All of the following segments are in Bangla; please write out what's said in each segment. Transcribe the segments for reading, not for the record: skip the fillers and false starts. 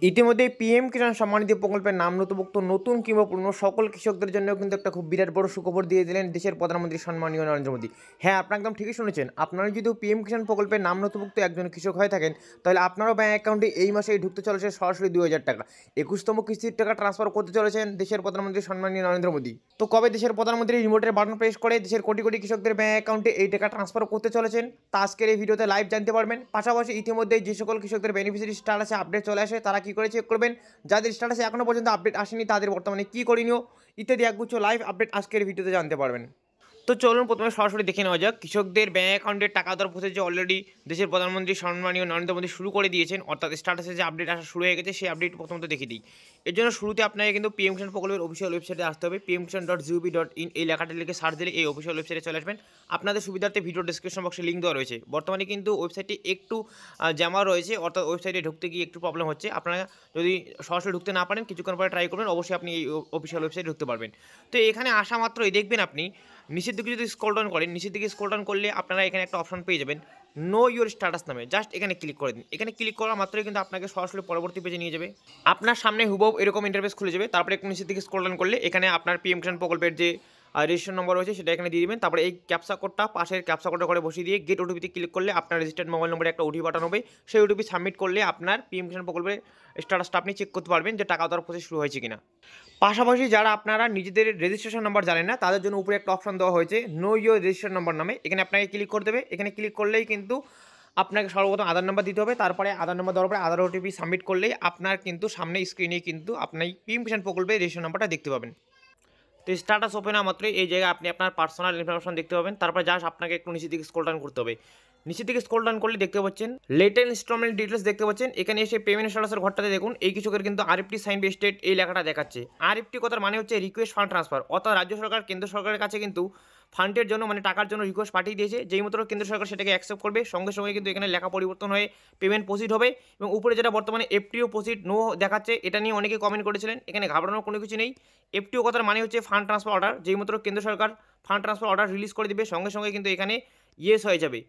ইতিমধ্যে পিএম কিষাণ সম্মান নিধি প্রকল্পের নাম নথিভুক্ত নতুন কিংবা পুরনো সকল কৃষকদের জন্য কিন্তু একটা খুব বিরাট বড় সুখবর দিয়ে দিলেন দেশের প্রধানমন্ত্রী সম্মানীয় নরেন্দ্র মোদী। হ্যাঁ, আপনারা একদম ঠিকই শুনেছেন। আপনারা যদি পিএম কিষাণ প্রকল্পের নাম নথিভুক্ত একজন কৃষক হয়ে থাকেন, তাহলে আপনারও ব্যাঙ্ক অ্যাকাউন্টে এই মাসেই ঢুকতে চলেছে সরাসরি 2,000 টাকা। 21তম কিস্তির টাকা ট্রান্সফার করতে চলেছেন দেশের প্রধানমন্ত্রী সম্মানীয় নরেন্দ্র মোদী। তো কবে দেশের প্রধানমন্ত্রী রিমোটের বাটন প্রেস করে দেশের কোটি কোটি কৃষকদের ব্যাঙ্ক অ্যাকাউন্টে এই টাকা ট্রান্সফার করতে চলেছেন, তা আজকের এই ভিডিওতে লাইভ জানতে পারবেন। পাশাপাশি ইতিমধ্যে যে সকল কৃষকদের বেনিফিশিয়ারি স্ট্যাটাসে আপডেট চলে আসে তারা কী করে চেক করবেন, যাদের স্ট্যাটাসে এখনও পর্যন্ত আপডেট আসেনি তাদের বর্তমানে কী করণীয় ইত্যাদি একগুচ্ছ লাইভ আপডেট আজকের ভিডিওতে জানতে পারবেন। তো চলুন প্রথমে সরাসরি দেখে নেওয়া যাক কৃষকদের ব্যাঙ্ক অ্যাকাউন্টের টাকা দেওয়ার প্রসেস যে অলরেডি দেশের প্রধানমন্ত্রী সম্মানীয় নরেন্দ্র মোদী শুরু করে দিয়েছেন, অর্থাৎ স্ট্যাটাসে যে আপডেট আসা শুরু হয়ে গেছে সেই আপডেট প্রথমত দেখিয়ে দিই। এর জন্য শুরুতে আপনাকে কিন্তু পিএম কিষাণ প্রকল্পের অফিসিয়াল ওয়েবসাইটে আসতে হবে। pmkisan.gov.in এই লেখাটা লিখে সার্চ দিলে এই অফিসিয়াল ওয়েবসাইটে চলে আসবেন। আপনাদের সুবিধার্থে ভিডিও ডিসক্রিপশন বক্সে লিঙ্ক দেওয়া রয়েছে। বর্তমানে কিন্তু ওয়েবসাইটটি একটু জ্যামা রয়েছে, অর্থাৎ ওয়েবসাইটে ঢুকতে গিয়ে একটু প্রবলেম হচ্ছে। আপনারা যদি সরাসরি ঢুকতে না পারেন কিছুক্ষণ পরে ট্রাই করবেন, অবশ্যই আপনি এই অফিসিয়াল ওয়েবসাইটে ঢুকতে পারবেন। তো এখানে আসা মাত্রই দেখবেন আপনি নিচের দিকে যদি স্ক্রল ডাউন করেন, নিচের দিকে স্ক্রল ডাউন করলে আপনারা এখানে একটা অপশন পেয়ে যাবেন নো ইউর স্ট্যাটাস নামে। জাস্ট এখানে ক্লিক করে দিন। এখানে ক্লিক করা মাত্রই কিন্তু আপনাকে সরাসরি পরবর্তী পেজে নিয়ে যাবে। আপনার সামনে হুবহু এরকম ইন্টারফেস খুলে যাবে। তারপরে একটু নিচের দিকে স্ক্রল ডাউন করলে এখানে আপনার পিএম কিষাণ প্রকল্পের যে রেজিস্ট্রেশন নম্বর রয়েছে সেটা এখানে দিয়ে দিবেন। তারপরে এই ক্যাপচা কোডটা পাশের ক্যাপচা কোডটা করে বসিয়ে দিয়ে গেট ওটিপিতে ক্লিক করলে আপনার রেজিস্টার্ড মোবাইল নম্বরে একটা ওটিপি পাঠানো হবে। সেই ওটিপি সাবমিট করলে আপনার পিএম কিষাণ প্রকল্পের স্ট্যাটাসটা আপনি চেক করতে পারবেন যে টাকা দেওয়ার প্রসেস শুরু হয়েছে কিনা। পাশাপাশি যারা আপনারা নিজেদের রেজিস্ট্রেশন নাম্বার জানেন না তাদের জন্য উপরে একটা অপশন দেওয়া হয়েছে নো ইউর রেজিস্ট্রেশন নাম্বার নামে। এখানে আপনাকে ক্লিক করে দেবে। এখানে ক্লিক করলেই কিন্তু আপনাকে সর্বপ্রথম আধার নাম্বার দিতে হবে। তারপরে আধার নাম্বার দেওয়ার পরে আধার ওটিপি সাবমিট করলেই আপনার কিন্তু সামনে স্ক্রিনে কিন্তু আপনি পিএম কিষাণ প্রকল্পের রেজিস্ট্রেশন নাম্বারটা দেখতে পাবেন। তো স্ট্যাটাস ওপেন হওয়া মাত্রই এই জায়গায় আপনি আপনার পার্সোনাল ইনফরমেশন দেখতে পাবেন। তারপরে জাস্ট আপনাকে একটু নিচের দিকে স্ক্রল ডাউন করতে হবে। নিচের দিকে স্ক্রল ডাউন করলে দেখতে পাচ্ছেন লেটেস্ট ইনস্টলমেন্ট ডিটেলস দেখতে পাচ্ছেন। এখানে এসে পেমেন্ট স্ট্যাটাসের ঘরটাতে দেখুন এই কৃষকের কিন্তু আরএফটি সাইন বাই স্টেট এই লেখাটা দেখাচ্ছে। আরএফটি কথার মানে হচ্ছে রিকোয়েস্ট ফান্ড ট্রান্সফার, অর্থাৎ রাজ্য সরকার কেন্দ্র সরকারের কাছে কিন্তু ফান্ডের জন্য মানে টাকার জন্য রিকোয়েস্ট পাঠিয়ে দিয়েছে। যেই মাত্র কেন্দ্র সরকার সেটাকে অ্যাকসেপ্ট করবে সঙ্গে সঙ্গে কিন্তু এখানে লেখা পরিবর্তন হয়ে পেমেন্ট প্রসিড হবে। এবং উপরে যেটা বর্তমানে এফটিও প্রসিড নো দেখাচ্ছে, এটা নিয়ে অনেকে কমেন্ট করেছিলেন। এখানে ঘাবড়ানোর কোনো কিছু নেই। এফটিও কথার মানে হচ্ছে ফান্ড ট্রান্সফার অর্ডার। যেই মাত্র কেন্দ্র সরকার ফান্ড ট্রান্সফার অর্ডার রিলিজ করে দিবে সঙ্গে সঙ্গে কিন্তু এখানে ইয়েস হয়ে যাবে।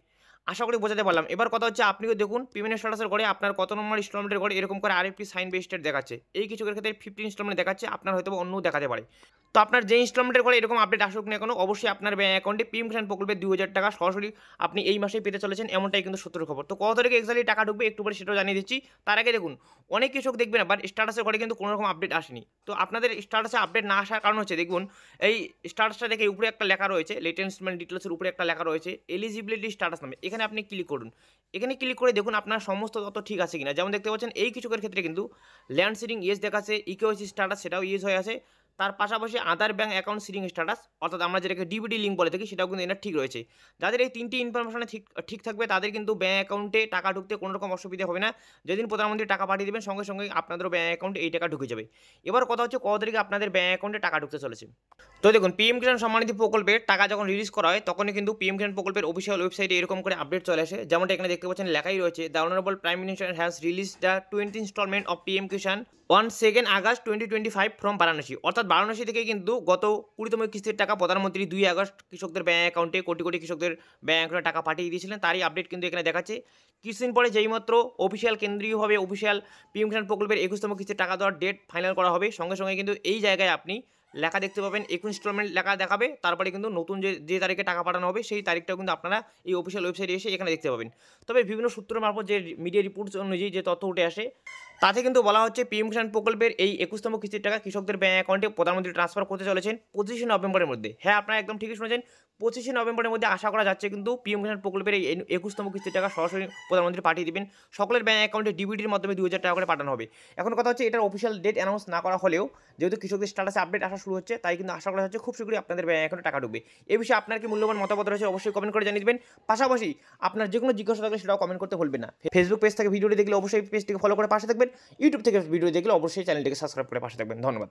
আশা করি বোঝাতে পারলাম। এবার কথা হচ্ছে আপনিও দেখুন পেমেন্ট স্ট্যাটাসের ঘরে আপনার কত নম্বর ইনস্টলমেন্টের ঘরে এরকম করে আরএফটি সাইন বাই স্টেট দেখাচ্ছে। এই কিছুকের ক্ষেত্রে 50 ইনস্টলমেন্ট দেখাচ্ছে, আপনার হয়তো অন্যও দেখাতে পারে। তো আপনার যে ইনস্টলমেন্টের ঘরে এরকম আপডেট আসুক না কেন, অবশ্যই আপনার ব্যাঙ্ক অ্যাকাউন্টে পিএম কিষাণ প্রকল্পের 2,000 টাকা সরাসরি আপনি এই মাসেই পেতে চলেছেন, এমনটাই কিন্তু সত্যের খবর। তো কত তারিখে এক্স্যাক্টলি টাকা ঢুকবে একটু পরে সেটাও জানিয়ে দিচ্ছি। তার আগে দেখুন অনেক কৃষক দেখবেন আবার স্ট্যাটাসের ঘরে কিন্তু কোনো রকম আপডেট আসেনি। তো আপনাদের স্ট্যাটাসে আপডেট না আসার কারণ হচ্ছে দেখুন এই স্ট্যাটাসটা দেখে উপরে একটা লেখা রয়েছে লেটেস্ট ইনস্টলমেন্ট ডিটেলসের উপরে একটা লেখা রয়েছে এলিজিবিলিটি স্ট্যাটাস নামে। এখানে আপনি ক্লিক করুন। এখানে ক্লিক করে দেখুন আপনার সমস্ত তথ্য ঠিক আছে কিনা। যেমন দেখতে পাচ্ছেন এই কৃষকের ক্ষেত্রে কিন্তু ল্যান্ড সিডিং ইয়েস দেখাচ্ছে, ইকেওয়াইসি স্ট্যাটাস সেটাও ইয়েস হয়ে আছে। তার পাশাপাশি আদার ব্যাঙ্ক অ্যাকাউন্ট সিডিং স্ট্যাটাস, অর্থাৎ আমরা যেটাকে ডিবিটি লিঙ্ক বলে থাকি সেটাও কিন্তু এটা ঠিক রয়েছে। যাদের এই তিনটি ইনফরমেশনে ঠিক থাকবে তাদের কিন্তু ব্যাঙ্ক অ্যাকাউন্টে টাকা ঢুকতে কোনো রকম অসুবিধা হবে না। যেদিন প্রধানমন্ত্রী টাকা পাঠিয়ে দেবেন সঙ্গে সঙ্গে আপনাদেরও ব্যাঙ্ক অ্যাকাউন্টে এই টাকা ঢুকে যাবে। এবার কথা হচ্ছে কত তারিখে আপনাদের ব্যাঙ্ক অ্যাকাউন্টে টাকা ঢুকতে চলেছে। তো দেখুন পিএম কিষাণ সম্মান নিধি প্রকল্পের টাকা যখন রিলিজ করা হয় তখনই কিন্তু পিএম কিষাণ প্রকল্পের অফিসিয়াল ওয়েবসাইটে এরকম করে আপডেট চলে আসে। যেমনটা এখানে দেখতে পাচ্ছেন লেখাই রয়েছে the honourable prime minister has release the 20th instalment of PM Kisan on 2 August 2025 from Varanasi. অর্থাৎ বারাণসী থেকে কিন্তু গত 20তম কিস্তির টাকা প্রধানমন্ত্রী 2 আগস্ট কৃষকদের ব্যাঙ্ক অ্যাকাউন্টে কোটি কোটি কৃষকদের ব্যাঙ্ক অ্যাকাউন্টে টাকা পাঠিয়ে দিয়েছিলেন। তারই আপডেট কিন্তু এখানে দেখাচ্ছে। কিছুদিন পরে যেইমাত্র অফিসিয়াল কেন্দ্রীয়ভাবে অফিসিয়াল পিএম কিষাণ প্রকল্পের 21তম কিস্তির টাকা দেওয়ার ডেট ফাইনাল করা হবে সঙ্গে সঙ্গে কিন্তু এই জায়গায় আপনি লেখা দেখতে পাবেন 21 ইনস্টলমেন্ট লেখা দেখাবে। তারপরে কিন্তু নতুন যে তারিখে টাকা পাঠানো হবে সেই তারিখটাও কিন্তু আপনারা এই অফিসিয়াল ওয়েবসাইটে এসে এখানে দেখতে পাবেন। তবে বিভিন্ন সূত্র মারফত যে মিডিয়া রিপোর্টস অনুযায়ী যে তথ্য উঠে আসে তাতে কিন্তু বলা হচ্ছে পিএম কিষাণ প্রকল্পের এই 21তম কিস্তির টাকা কৃষকদের ব্যাঙ্ক অ্যাকাউন্টে প্রধানমন্ত্রী ট্রান্সফার করতে চলেছেন 25শে নভেম্বরের মধ্যে। হ্যাঁ, আপনারা একদম ঠিকই শুনেছেন, 25শে নভেম্বরের মধ্যে আশা করা যাচ্ছে কিন্তু পিএম কিষাণ প্রকল্পের এই 21তম কিস্তির টাকা সরাসরি প্রধানমন্ত্রী পাঠিয়ে দেবেন। সকলের ব্যাঙ্ক অ্যাকাউন্টে ডিবিটির মাধ্যমে 2,000 টাকা করে পাঠানো হবে। এখন কথা হচ্ছে এটার অফিসিয়াল ডেট অ্যানাউন্স না করা হলেও যেহেতু কৃষকদের স্ট্যাটাসে আপডেট আসা শুরু হচ্ছে তাই কিন্তু আশা করা যাচ্ছে খুব শীঘ্রই আপনাদের ব্যাঙ্ক অ্যাকাউন্টে টাকা ঢুকবে। এই বিষয়ে আপনার কি মূল্যবান মতামত রয়েছে অবশ্যই কমেন্ট করে জানিয়ে দেবেন। পাশাপাশি আপনার যে কোনো জিজ্ঞাসা থাকলে সেটাও কমেন্ট করতে ভুলবেন না। ফেসবুক পেজ থেকে ভিডিওটি দেখলে অবশ্যই পেজটিকে ফলো করে পাশে থাকবেন। ইউটিউব থেকে ভিডিও দেখলে অবশ্যই চ্যানেলটিকে সাবস্ক্রাইব করে পাশে থাকবেন। ধন্যবাদ।